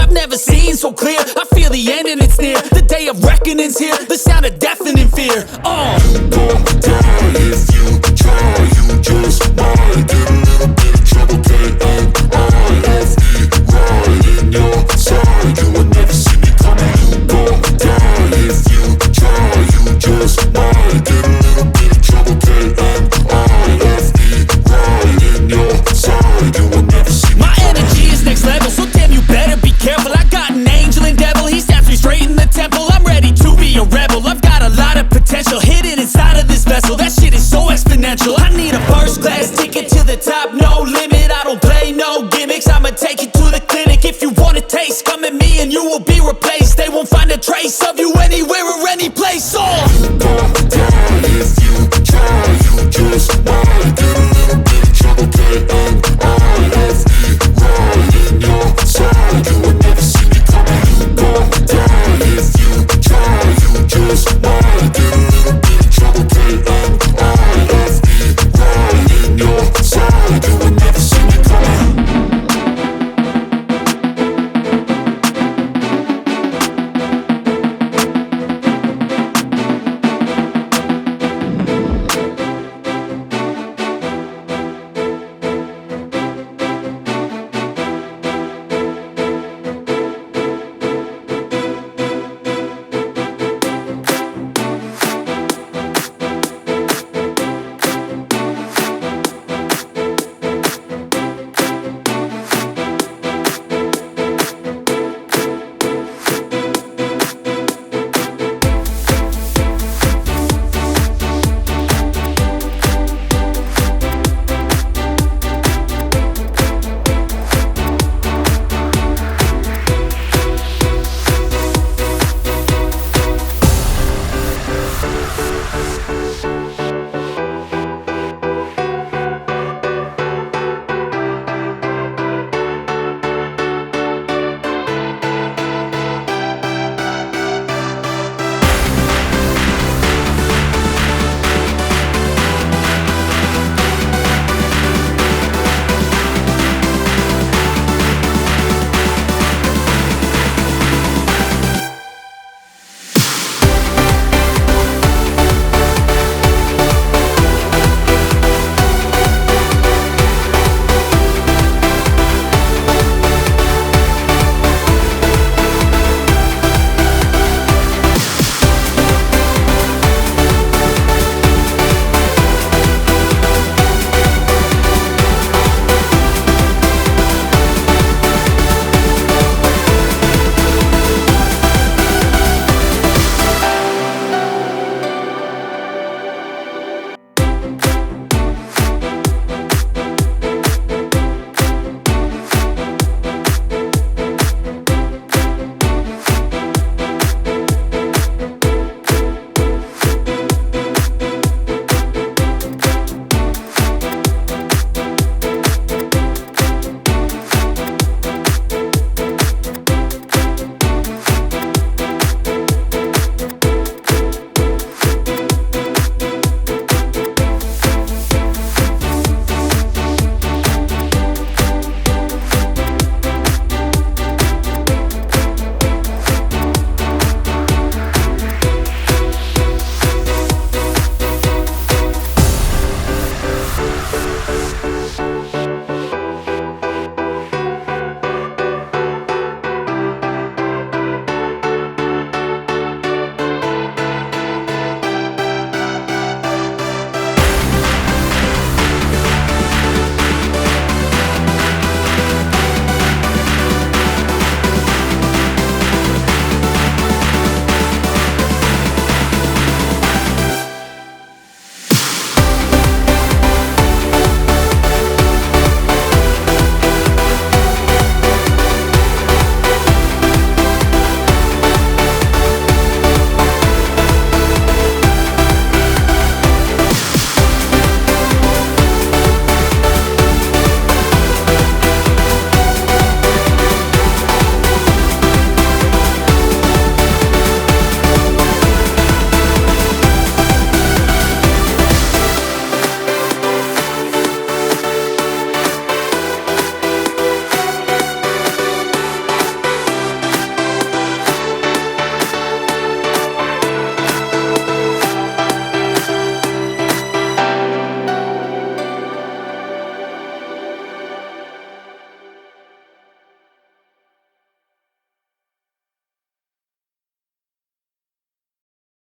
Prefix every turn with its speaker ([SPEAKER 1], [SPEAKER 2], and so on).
[SPEAKER 1] I've never seen so clear. I feel the end and it's near. The day of reckoning's here. The sound of deafening fear.
[SPEAKER 2] You gon' die if you try. You just might get a little bit of trouble. K-N-I-F-E, right in your side. You will never see me coming. You gon' die if you try. You just might get a little bit of trouble. K-N-I-F-E, right in your side. You will never see me
[SPEAKER 1] My energy is next level, so damn you better be careful. I got an angel and devil, he snaps me straight in the temple. I'm ready to be a rebel, I've got a lot of potential hidden inside of this vessel. That shit is so exponential. I need a first class ticket to the top, no limit. I don't play no gimmicks, I'ma take you to the clinic. If you want a taste, come at me and you will be replaced. They won't find a trace of you anywhere or any place.